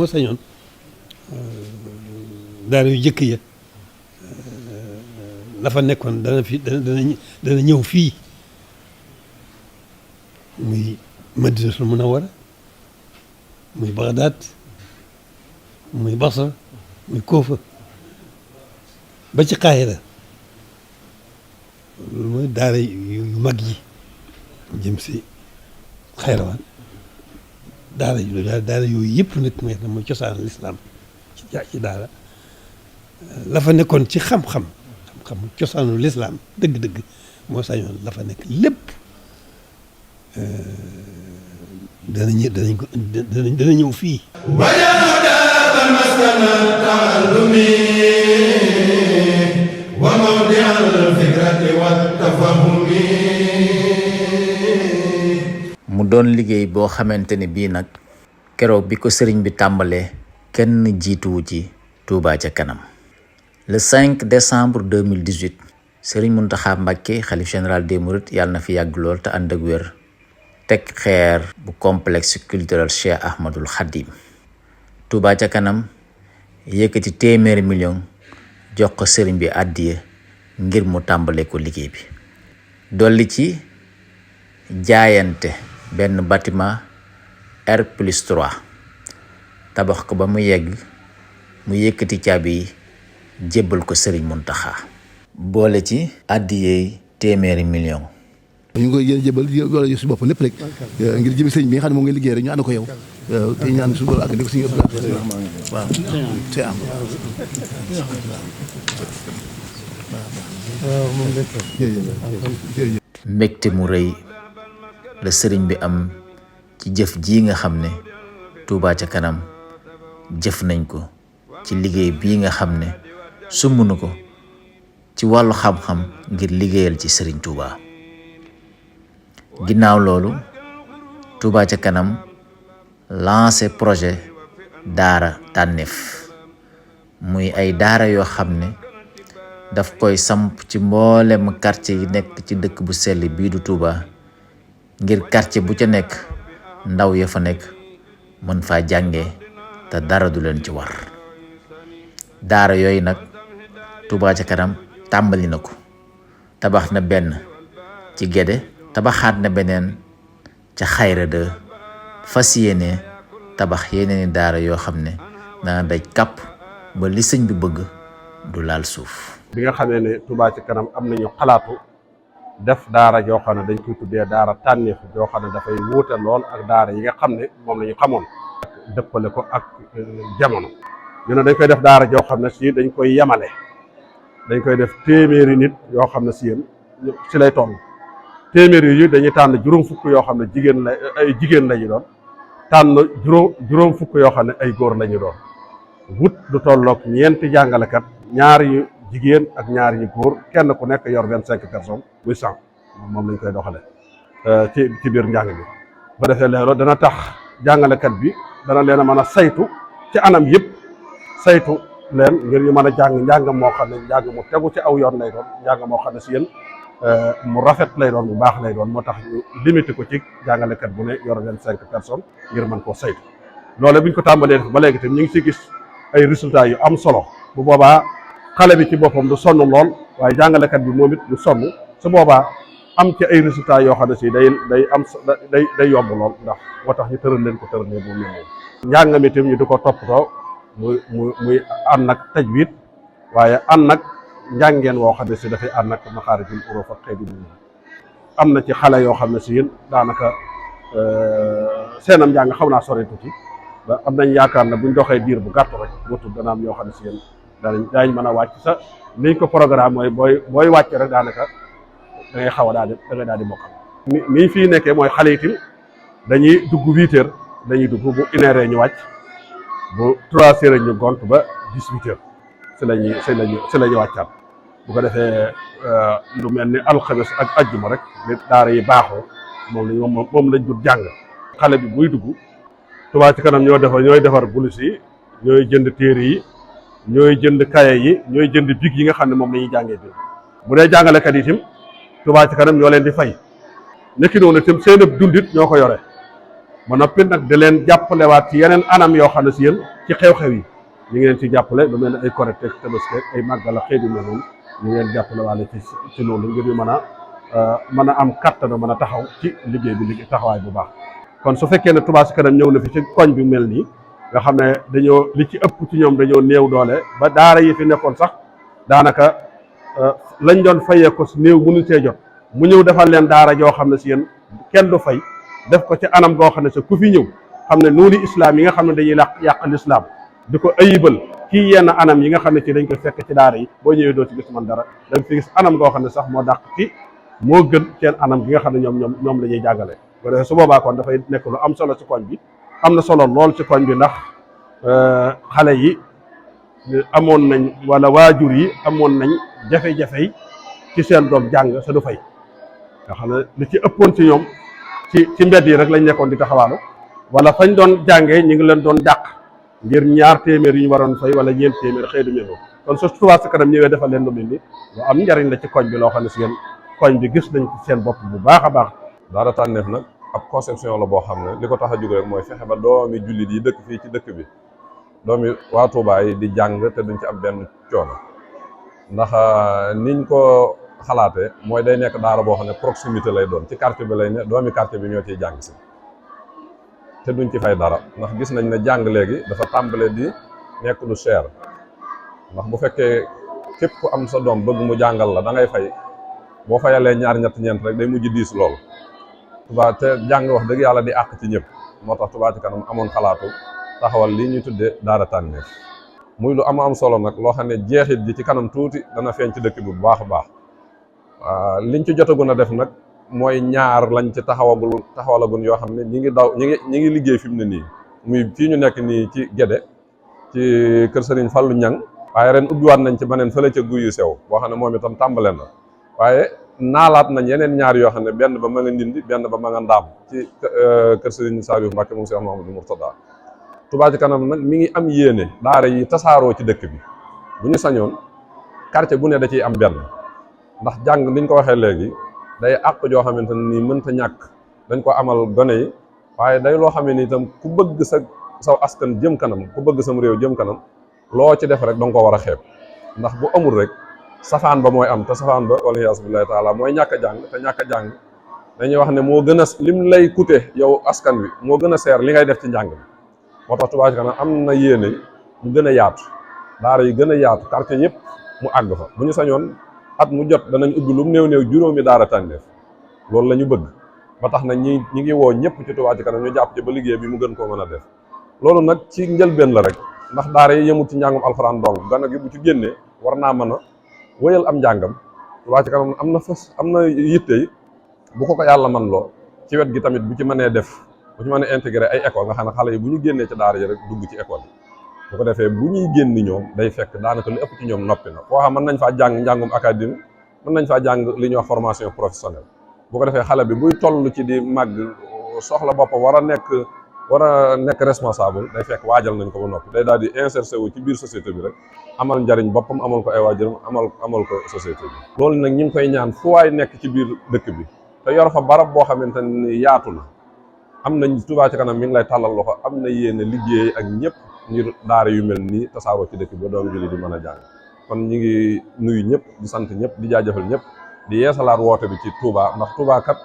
moo sañoon daara yu jëkk ya la fa nekkoon dana ñëw fii muy Madinatul Munawwara muy Bagdad muy Basra muy Kufa ba ci Qaahira loolu mooy daara yu mag yi jëm si Xayrawaan daara yooyu yëpp nag mooy cosaan lislaam ci daara la fa nekkoon ci xam-xam cosaanu lislaam dëgg-dëgg moo sañoon la fa nekk lépp dana ñëw fii. mu doon liggéey boo xamante ne bii nag keroog bi ko sëriñ bi tàmbalee kenn jiituwu ci Touba ca kanam. Le 5 décembre 2018 Serigne Mountakha Mbacké xalif général des Mourides yàlla na fi yàgg lool te ànd ak wér teg xeer bu complexe culturel Cheikh Ahmadul Khadim. Touba ca kanam yëkkati téeméeri million jox ko sëriñ bi àddiya ngir mu tàmbale ko liggéey bi. dolli ci jaayante benn bâtiment R+3 tabax ko ba mu yegg mu yëkkati caabi yi jébbal ko Serigne Mountakha. boole ci àddiyey téeméeri million. ñu ngi koy jébal wala yu si bopp lépp rek ngir jëmi sëñ bi nga xam ne moom ngay liggéey rek ñu ànd ko yow te ñaan suñu borom ak di ko suñu waaw te am mbégte mu rëy la sëriñ bi am ci jëf ji nga xam ne Touba ca kanam jëf nañ ko ci liggéey bii nga xam ne sumb na ko ci wàllu xam-xam ngir liggéeyal ci Serigne Touba. ginnaaw loolu Touba ca kanam lancé projet daara tànneef muy ay daara yoo xam ne daf koy samp ci mboolem quartier yi nekk ci dëkk bu sell bii du Touba ngir quartier bu ca nekk ndaw ya fa nekk mën faa jànge te dara du leen ci war. daara yooyu nag Touba ca kanam tàmbali na ko tabax na benn ci Gédé tabaxaat na beneen ca Xayra de fas yéene tabax yeneeni daara yoo xam ne dana daj kàpp ba li sëñ bi bëgg du laal suuf. bi nga xamee ne Touba ca kanam am nañu xalaatu def daara joo xam ne dañ koy tuddee daara tànneef joo xam ne dafay wuute lool ak daara yi nga xam ne moom la ñu xamoon dëppale ko ak jamono. ñu ne dañ koy def daara joo xam ne si dañ koy yemale dañ koy def téeméeri nit yoo xam ne si yéen si lay toll téeméeri yi dañuy tànn juróom fukk yoo xam ne ay jigéen lañu doon tànn juróom fukk yoo xam ne ay góor lañu doon wut du tolloog ñeenti jàngalekat ñaari yu jigéen ak ñaari yu góor kenn ku nekk yor 25 personnes muy 100 moom lañ koy doxale ci biir njàng bi. ba defee loolu dana tax jàngalekat bi dana leen a mën a saytu ci anam yëpp saytu leen ngir ñu mën a jàng njàng moo xam ne njàng mu tegu ci aw yoon lay doon njàng moo xam ne si yéen mu rafet lay doon bu baax lay doon moo tax ñu limité ko ci jàngalekat bu ne yor 25 personnes ngir mën koo saytu. loole bu ñu ko tàmbalee def ba léegi tam ñu ngi si gis ay résultats yu am solo bu boobaa xale bi ci boppam du sonn lool waaye jàngalekat bi moom it du sonn su boobaa am ci ay résultats yoo xam ne si day yomb lool ndax moo tax ñu tëral leen ko tëral leen bu mel noonu. njàng mi tam ñu di ko toppatoo muy ànd nag tajwid waaye ànd nag njàngeen woo xam ne si dafay ànd nag maxaarijul uruuf ak xeeti bi am na ci xale yoo xam ne si yéen daanaka seenam njàng xaw naa sori tuuti ba am nañ yaakaar ne buñ doxee diir bu gàtt rek wutul dana am yoo xam ne si yéen daañ mën a wàcc sa niñ ko programme mooy booy wàcc rek daanaka da ngay xaw a daal di mokkal. ni fii nekkee mooy xale itam dañuy dugg 8 heures dañuy dugg bu 1 heure ñu wàcc bu 3 heures ñu gont ba 18 heures si la ñuy wàccaat bu ko defee lu mel ni alxames ak ajjuma rek nit daara yi baaxoo moom lañ dul jàng. xale bi buy dugg Touba ca kanam ñooy defar bulus yi ñooy jënd téere yi ñooy jënd kaye yi ñooy jënd big yi nga xam ne moom la ñuy jàngee bi bu dee jàngalekat yi itam Touba ca kanam ñoo leen di fay nekki noonu itam seen dundit ñoo ko yore ba noppi nag di leen jàppalewaat ci yeneen anam yoo xam ne si yéen ci xew-xew yi ñu ngi leen ci jàppale lu mel ne ay Korite ak Tabaski ay màggal ak xëy na mel noonu ñu ngi leen jàppale waale ci loolu ngir ñu mën a am kattanu mën a taxaw ci liggéey bi taxawaay bu baax. kon su fekkee ne Touba Ca Kanam ñëw na fi ci koñ bi mel nii nga xam ne dañoo li ci ëpp ci ñoom dañoo néew doole ba daara yi fi nekkoon sax daanaka lañ doon fayee ko néew mënu cee jot mu ñëw defal leen daara joo xam ne si yéen kenn du fay def ko ci anam goo xam ne sa ku fi ñëw xam ne noonu islam yi nga xam ne dañuy yàq l'islam di ko ayibal kii yenn anam yi nga xam ne ci dañ koy fekk ci daara yi boo ñëwee doo ci gis man dara da nga fi gis anam goo xam ne sax moo dàq ci moo gën seen anam gi nga xam ne ñoom la ñuy jàngale ko defee su boobaa kon dafay nekk lu am solo ci koñ bi am na solo lool ci koñ bi ndax xale yi amoon nañ wala waajur yi amoon nañ jafe-jafe ci seen doom jàng sa du fay nga xam ne li ci ëppoon ci ñoom ci mbedd yi rek lañ nekkoon di taxawaalu wala fañ doon jàngee ñu ngi leen doon dàq ngir 2 téeméer yu ñu waroon fay wala 4 téeméer xëy du ñëw kon su Touba Ca Kanam ñëwee defal leen lu mel ni lu am njariñ la ci koñ bi loo xam ne si yéen koñ bi gis nañ ci seen bopp bu baax a baax. daara tànneef nag ab conception la boo xam ne li ko tax a jóg rek mooy fexe ba doomi jullit yi dëkk fii ci dëkk bi doomi waa Touba yi di jàng te duñ ci am benn coono ndax niñ ko xalaatee mooy day nekk daara boo xam ne proximité lay doon ci quartier bi lay ne doomi quartier bi ñoo ciy jàng si te duñ ci fay dara ndax gis nañ ne jàng léegi dafa tàmbale di nekk lu cher ndax bu fekkee képp ku am sa doom bëgg mu jàngal la da ngay fay boo fayalee 2 ñett ñeent rek day mujj diis lool Touba te jàng wax dëgg yàlla di àq ci ñëpp moo tax Touba Ca Kanam amoon xalaatu taxawal lii ñuy tuddee daara tànneef muy lu am solo nag loo xam ne jeexit ji ci kanam tuuti dana feeñ ci dëkk bi bu baax a baax liñ ci jotagun a def nag mooy 2 lañ ci taxawalagun yoo xam ne ñi ngi liggéey fi mu ne nii muy fii ñu nekk nii ci Gédé ci kër Serigne Fallou Ñang waaye ren ubbiwaat nañ ci beneen fële ca Guyu Sew boo xam ne moom itam tàmbale na waaye naalaat nañ yeneen 2 yoo xam ne benn ba ma nga Ndindi benn ba ma nga Ndaam ci kër Serigne Saliou Mbacké moom Cheikh Mahamadou Mourtada Touba Ca Kanam nag mi ngi am yéene daara yi tasaaroo ci dëkk bi bu ñu sañoon quartier bu ne da ciy am benn ndax jàng niñ ko waxee léegi day àq joo xamante ne nii mënta ñàkk dañ ko amal gone yi waaye day loo xam ne ni itam ku bëgg saw askan jëm kanam ku bëgg sam réew jëm kanam loo ci def rek danga ko war a xeeb ndax bu amul rek safaan ba mooy am te safaan ba waliyaasu billaahi taala mooy ñàkk a jàng te ñàkk a jàng dañuy wax ne moo gën a lim lay coûter yow askan wi moo gën a seer li ngay def ci njàng bi moo tax Touba Ca Kanam am na yéene mu gën a yaatu daara yi gën a yaatu quartier yëpp mu àgg fa bu ñu sañoon at mu jot danañ ubbi lu mu néew 5 daara tànneef loolu la ñu bëgg ba tax na ñi ngi woo ñëpp ci Touba Ca Kanam ñu jàpp ci ba liggéey bi mu gën koo mën a def loolu nag ci njëlbeen la rek ndax daara yi yëmut ci njàngum alxuraan dong gana gi bu ci génnee war naa mën a wëyal am njàngam Touba Ca Kanam am na yitte yi bu ko yàlla man loo ci wet gi tamit bu ci mënee def bu ci mën a intégré ay école nga xam ne xale yi bu ñu génnee ci daara yi rek dugg ci école yi bu ko defee bu ñuy génn ñoom day fekk daanaka lu ëpp ci ñoom noppi na foo xam mën nañ faa jàng njàngum académie mën nañ faa jàng li ñuy wax formation professionnelle bu ko defee xale bi buy toll ci di màgg soxla boppam war a nekk responsable day fekk waajal nañ ko ba noppi day daal di insérer wu ci biir société bi rek amal njariñ boppam amal ko ay waajuram amal ko société bi loolu nag ñi ngi koy ñaan fu waay nekk ci biir dëkk bi te yor fa barab boo xamante ni yaatu na am nañ Touba Ca Kanam mi ngi lay tàllal loxo am na yéene liggéey ak ñëpp ngir daara yu mel nii tasaaroo ci dëkk bi ba doomu julli di mën a jàng kon ñi ngi nuyu ñëpp di sant ñëpp di jaajëfal ñëpp di yeesalaat woote bi ci Touba ndax Touba kat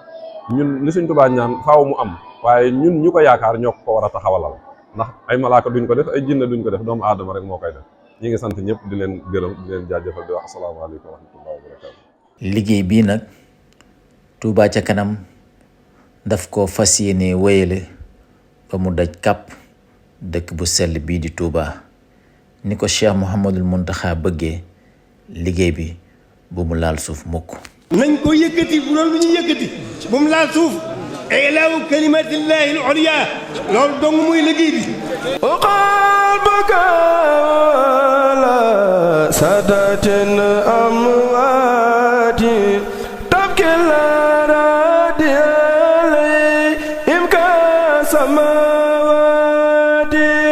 ñun li suñ Touba ñaan faaw mu am waaye ñun ñu ko yaakaar ñoo ko war a taxawalal ndax ay malaaka duñ ko def ay jinne duñ ko def doomu aadama rek moo koy def ñi ngi sant ñëpp di leen gërëm di leen jaajëfal di wax asalaamaaleykum wa rahmatullahi wa barakatu liggéey bii nag Touba Ca Kanam daf ko fas yéene wéyale ba mu daj kàpp dëkk bu sell bii di Touba ni ko Cheikh Mouhamadul Mountakha bëggee liggéey bi bu mu laal suuf mukk nañ ko yëkkati bu doon lu ñu yëkkati bu mu laal suuf ilaahu kalimatillahi al-ulya loolu dong muy liggéey bi qalbaka la sadatin am